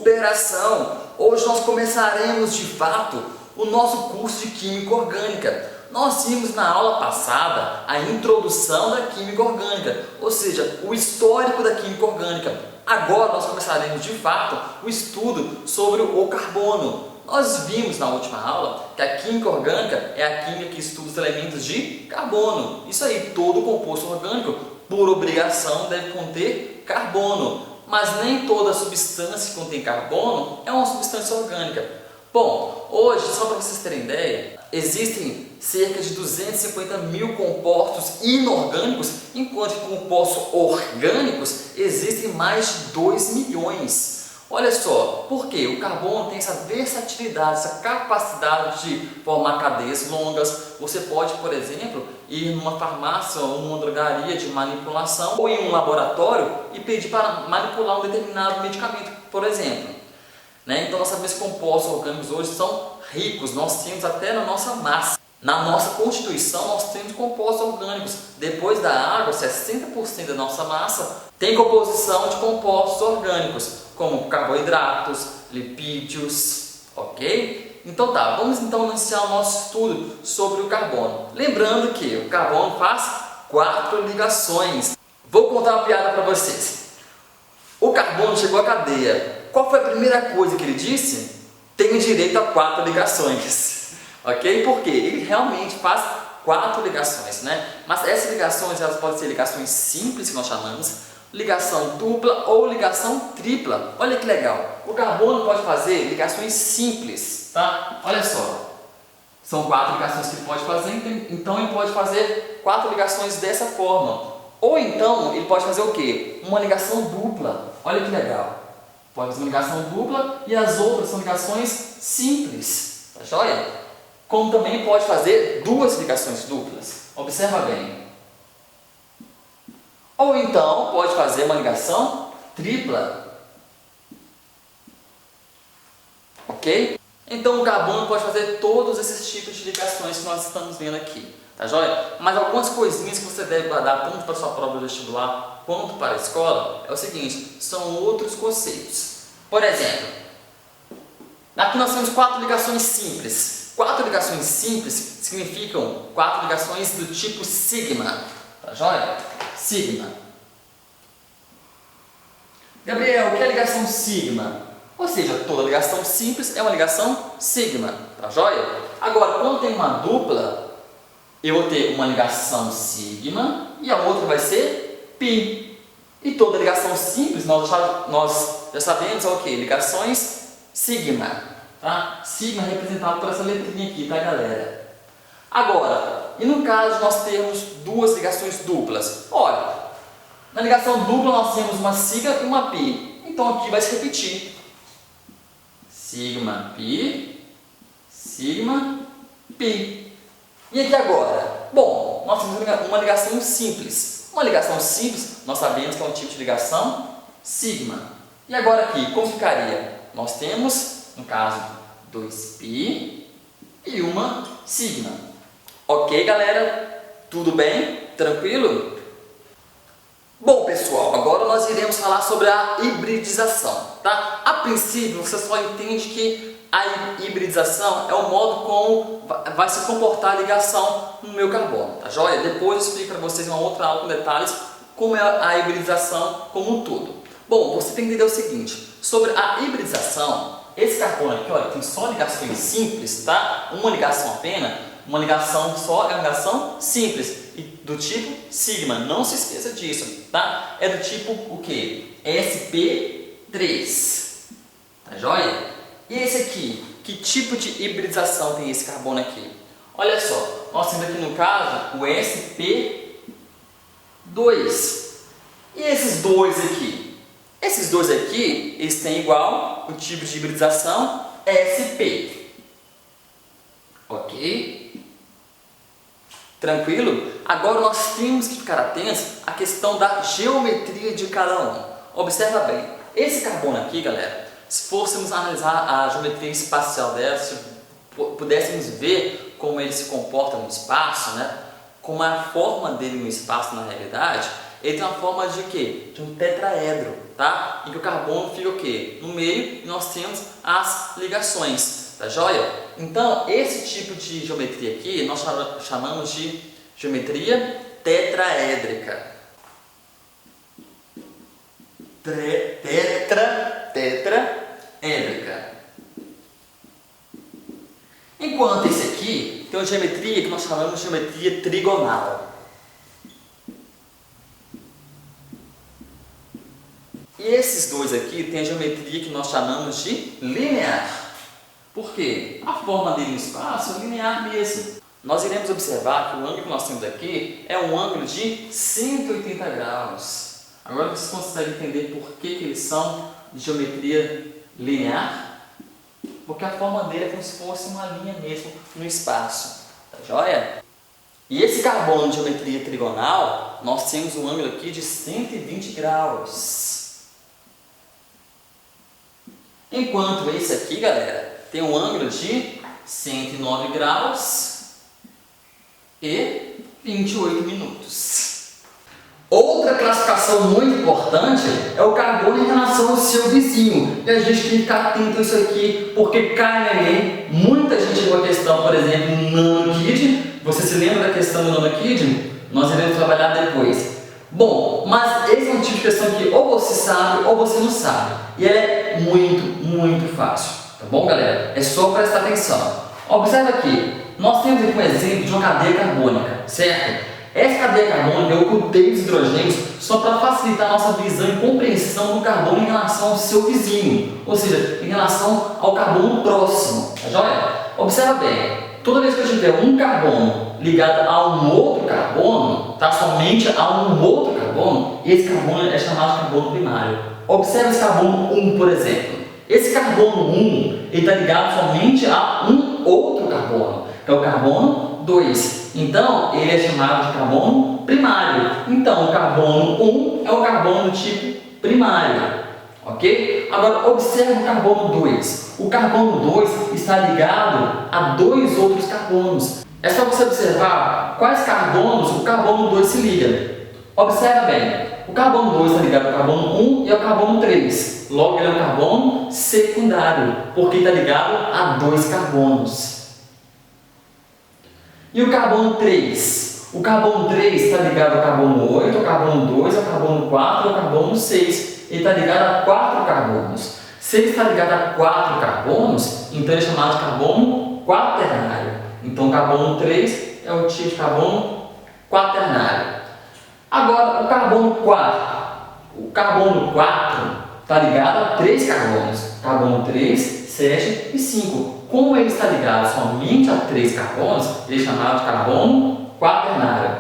superação! Hoje nós começaremos de fato o nosso curso de Química Orgânica. Nós vimos na aula passada a introdução da Química Orgânica, ou seja, o histórico da Química Orgânica. Agora nós começaremos de fato o estudo sobre o carbono. Nós vimos na última aula que a Química Orgânica é a química que estuda os elementos de carbono. Isso aí, todo composto orgânico, por obrigação, deve conter carbono. Mas nem toda substância que contém carbono é uma substância orgânica. Bom, hoje, só para vocês terem ideia, existem cerca de 250 mil compostos inorgânicos, enquanto que compostos orgânicos existem mais de 2 milhões. Olha só, porque o carbono tem essa versatilidade, essa capacidade de formar cadeias longas. Você pode, por exemplo, ir numa farmácia ou numa drogaria de manipulação ou em um laboratório e pedir para manipular um determinado medicamento, por exemplo. Então nós sabemos que compostos orgânicos hoje são ricos, nós temos até na nossa massa. Na nossa constituição nós temos compostos orgânicos. Depois da água, 60% da nossa massa tem composição de compostos orgânicos, como carboidratos, lipídios, ok? Então tá, vamos então iniciar o nosso estudo sobre o carbono. Lembrando que o carbono faz 4 ligações. Vou contar uma piada para vocês. O carbono chegou à cadeia. Qual foi a primeira coisa que ele disse? Tenho direito a 4 ligações. Ok? Porque ele realmente faz 4 ligações, Mas essas ligações, elas podem ser ligações simples, que nós chamamos, ligação dupla ou ligação tripla. Olha que legal! O carbono pode fazer ligações simples, tá? Olha só. São 4 ligações que ele pode fazer, então ele pode fazer 4 ligações dessa forma. Ou então, ele pode fazer o quê? Uma ligação dupla. Olha que legal! Pode fazer uma ligação dupla e as outras são ligações simples, tá joia? Como também pode fazer 2 ligações duplas. Observa bem. Ou então pode fazer uma ligação tripla. Ok? Então o carbono pode fazer todos esses tipos de ligações que nós estamos vendo aqui. Tá joia? Mas algumas coisinhas que você deve guardar tanto para a sua prova vestibular quanto para a escola é o seguinte, são outros conceitos. Por exemplo, aqui nós temos 4 ligações simples. 4 ligações simples significam 4 ligações do tipo sigma. Tá joia? Sigma. Gabriel, o que é ligação sigma? Ou seja, toda ligação simples é uma ligação sigma. Tá joia? Agora, quando tem uma dupla, eu vou ter uma ligação sigma e a outra vai ser pi. E toda ligação simples, nós já sabemos o que? Ligações sigma. Tá? Sigma é representado por essa letrinha aqui, tá, galera? Agora, e no caso de nós termos 2 ligações duplas? Olha, na ligação dupla nós temos uma sigma e uma pi. Então aqui vai se repetir. Sigma, pi, sigma, pi. E aqui agora? Bom, nós temos uma ligação simples. Uma ligação simples, nós sabemos que é um tipo de ligação sigma. E agora aqui, como ficaria? Nós temos, no caso, 2π e uma sigma. Ok, galera? Tudo bem? Tranquilo? Bom, pessoal, agora nós iremos falar sobre a hibridização, tá? A princípio, você só entende que a hibridização é o modo como vai se comportar a ligação no meu carbono, tá joia? Depois eu explico para vocês em uma outra aula com detalhes como é a hibridização como um todo. Bom, você tem que entender o seguinte, sobre a hibridização, esse carbono aqui, olha, tem só ligações simples, tá? Uma ligação apenas, uma ligação só é uma ligação simples, e do tipo sigma, não se esqueça disso, tá? É do tipo o que? sp3, tá joia? E esse aqui, que tipo de hibridização tem esse carbono aqui? Olha só, nós temos aqui no caso o sp2, e esses dois aqui? Esses dois aqui, eles têm igual o tipo de hibridização sp. Ok? Tranquilo? Agora nós temos que ficar atentos à questão da geometria de cada um. Observa bem, esse carbono aqui, galera, se fôssemos analisar a geometria espacial dela, se pudéssemos ver como ele se comporta no espaço, como é a forma dele no espaço na realidade, Ele tem uma forma de quê? De um tetraedro, tá? Em que o carbono fica o quê? No meio e nós temos as ligações, tá joia? Então, esse tipo de geometria aqui nós chamamos de geometria tetraédrica. Tetraédrica. Enquanto esse aqui tem uma geometria que nós chamamos de geometria trigonal. E esses dois aqui têm a geometria que nós chamamos de linear. Por quê? A forma dele no espaço é linear mesmo. Nós iremos observar que o ângulo que nós temos aqui é um ângulo de 180 graus. Agora vocês conseguem entender por que eles são de geometria linear? Porque a forma dele é como se fosse uma linha mesmo no espaço. Tá joia? E esse carbono de geometria trigonal, nós temos um ângulo aqui de 120 graus. Enquanto esse aqui, galera, tem um ângulo de 109 graus e 28 minutos. Outra classificação muito importante é o carbono em relação ao seu vizinho. E a gente tem que ficar atento a isso aqui, porque cai no Enem. Muita gente viu a questão, por exemplo, no nanokid. Você se lembra da questão do nanokid? Nós iremos trabalhar depois. Bom, mas esse é um tipo de questão que ou você sabe ou você não sabe. E ela é muito fácil. Tá bom, galera? É só prestar atenção. Observa aqui. Nós temos aqui um exemplo de uma cadeia carbônica, certo? Essa cadeia carbônica eu ocultei os hidrogênios só para facilitar a nossa visão e compreensão do carbono em relação ao seu vizinho, ou seja, em relação ao carbono próximo. Tá joia? Observa bem, toda vez que eu tiver um carbono ligado a um outro carbono, tá? Somente a um outro carbono, esse carbono é chamado de carbono primário. Observa esse carbono 1, por exemplo. Esse carbono 1 está ligado somente a um outro carbono, que é o carbono 2. Então, ele é chamado de carbono primário. Então, o carbono 1 é o carbono do tipo primário. Ok? Agora, observe o carbono 2. O carbono 2 está ligado a dois outros carbonos. É só você observar quais carbonos o carbono 2 se liga. Observa bem. O carbono 2 está ligado ao carbono 1 e ao carbono 3. Logo, ele é um carbono secundário, porque está ligado a dois carbonos. E o carbono 3? O carbono 3 está ligado ao carbono 8, ao carbono 2, ao carbono 4 e ao carbono 6. Ele está ligado a 4 carbonos. Se ele está ligado a 4 carbonos, então ele é chamado de carbono quaternário. Então o carbono 3 é o tipo de carbono quaternário. Agora o carbono 4. O carbono 4 está ligado a 3 carbonos. Carbono 3, 7 e 5. Como ele está ligado somente a 3 carbonos, ele é chamado de carbono quaternário.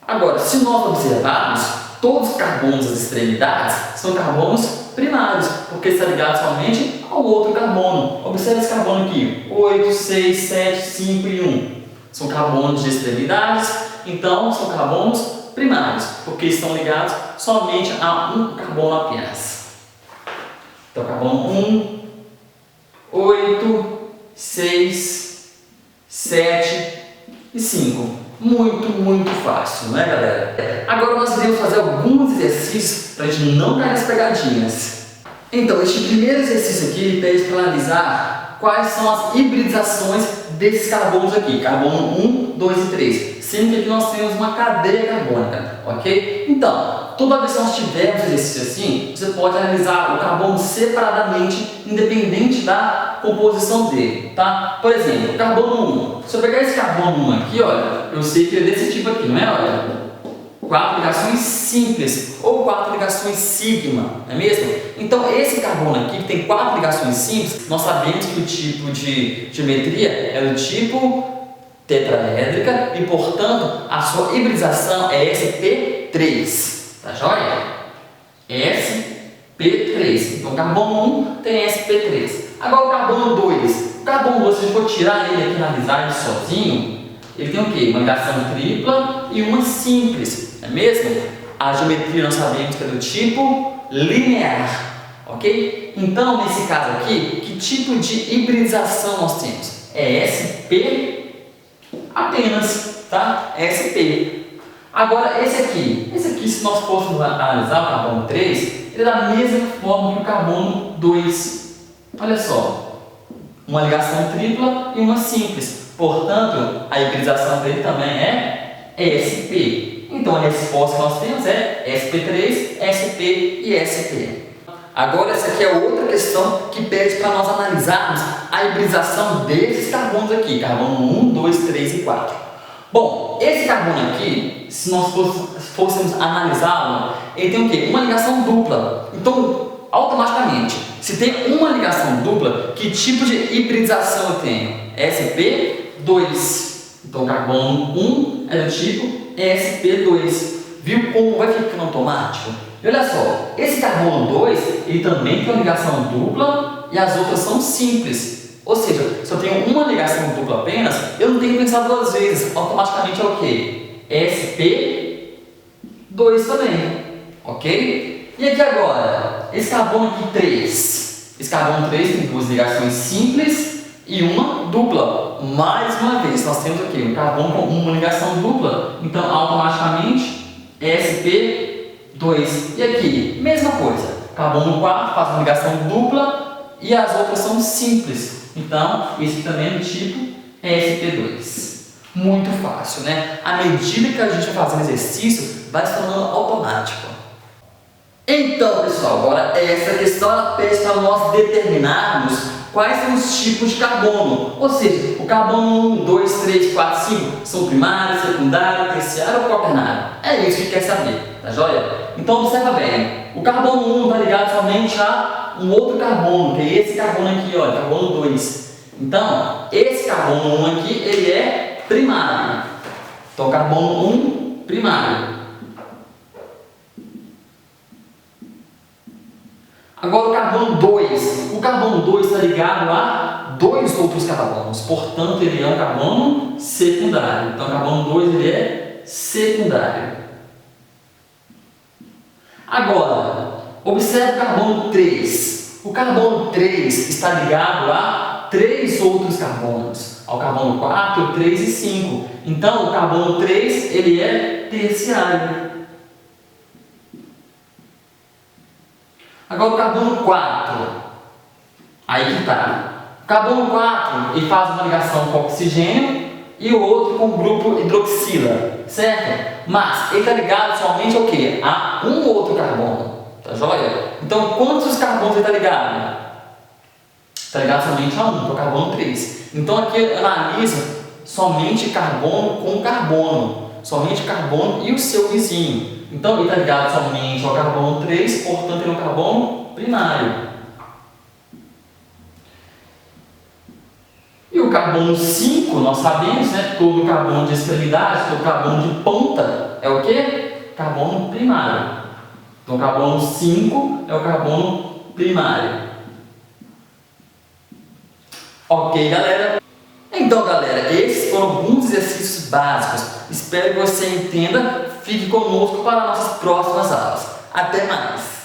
Agora, se nós observarmos, todos os carbonos das extremidades são carbonos primários, porque está ligado somente ao outro carbono. Observe esse carbono aqui, 8, 6, 7, 5 e 1. São carbonos de extremidades, então são carbonos primários, porque estão ligados somente a um carbono apenas. Então, carbono 1, 8, 6, 7 e 5. Muito fácil, não é, galera? Agora nós iremos fazer alguns exercícios para a gente não cair nas pegadinhas. Então, este primeiro exercício aqui ele pede para analisar quais são as hibridizações desses carbonos aqui, carbono 1, 2 e 3. Sendo que aqui nós temos uma cadeia carbônica, ok? Então, toda vez que nós tivermos um exercício assim, você pode analisar o carbono separadamente, independente da composição dele, tá? Por exemplo, carbono 1. Se eu pegar esse carbono 1 aqui, olha, eu sei que ele é desse tipo aqui, não é? Olha, 4 ligações simples ou 4 ligações sigma, não é mesmo? Então, esse carbono aqui, que tem 4 ligações simples, nós sabemos que o tipo de geometria é do tipo tetraédrica e, portanto, a sua hibridização é sp3, tá joia? sp3. Então, o carbono 1 tem sp3. Agora, o carbono 2. O carbono 2, se a gente for tirar ele aqui, analisar ele sozinho, ele tem o quê? Uma ligação tripla e uma simples, não é mesmo? A geometria nós sabemos que é do tipo linear, ok? Então, nesse caso aqui, que tipo de hibridização nós temos? É sp apenas, tá? SP. Agora, esse aqui, se nós fôssemos analisar o carbono 3, ele é da mesma forma que o carbono 2. Olha só, uma ligação tripla e uma simples. Portanto, a hibridização dele também é sp. Então, a resposta que nós temos é sp3, sp e sp. Agora, essa aqui é outra questão que pede para nós analisarmos a hibridização desses carbonos aqui, carbono 1, 2, 3 e 4. Bom, esse carbono aqui, se nós fôssemos analisá-lo, ele tem o quê? Uma ligação dupla. Então, automaticamente, se tem uma ligação dupla, que tipo de hibridização eu tenho? sp2. Então, o carbono 1 é do tipo sp2. Viu como vai ficando automático? E olha só, esse carbono 2, ele também tem uma ligação dupla e as outras são simples. Ou seja, se eu tenho uma ligação dupla apenas, eu não tenho que pensar duas vezes. Automaticamente é o quê? sp2 também. Ok? E aqui agora, esse carbono aqui 3. Esse carbono 3 tem duas ligações simples e uma dupla. Mais uma vez, nós temos aqui um carbono com uma ligação dupla. Então, automaticamente, sp2. E aqui, mesma coisa. Carbono 4 faz uma ligação dupla e as outras são simples. Então, esse também é do tipo sp2. Muito fácil, né? À medida que a gente vai fazendo exercício, vai se tornando automático. Então, pessoal, agora essa questão ela pede para nós determinarmos quais são os tipos de carbono. Ou seja, o carbono 1, 2, 3, 4, 5 são primário, secundário, terciário ou quaternário. É isso que quer saber, tá joia? Então, observa bem. O carbono 1 está ligado somente a um outro carbono, que é esse carbono aqui, ó, carbono 2. Então, esse carbono 1 aqui, ele é primário. Então, carbono 1, primário. Agora, o carbono 2. O carbono 2 está ligado a dois outros carbonos. Portanto, ele é um carbono secundário. Então, o carbono 2 ele é secundário. Agora, observe o carbono 3. O carbono 3 está ligado a três outros carbonos. Ao carbono 4, 3 e 5. Então, o carbono 3 ele é terciário. Agora o carbono 4. Aí que está. O carbono 4 ele faz uma ligação com oxigênio e o outro com o grupo hidroxila, certo? Mas ele está ligado somente ao quê? A um outro carbono, tá joia? Então quantos carbonos ele está ligado? Está ligado somente a um, que é o carbono 3. Então aqui analisa somente carbono com carbono, somente carbono e o seu vizinho. Então, ele está ligado somente ao carbono 3, portanto, ele é um carbono primário. E o carbono 5, nós sabemos, né? Todo carbono de estabilidade, todo carbono de ponta é o quê? Carbono primário. Então, o carbono 5 é o carbono primário. Ok, galera? Então, galera, esses foram alguns exercícios básicos. Espero que você entenda. Fique conosco para nossas próximas aulas. Até mais!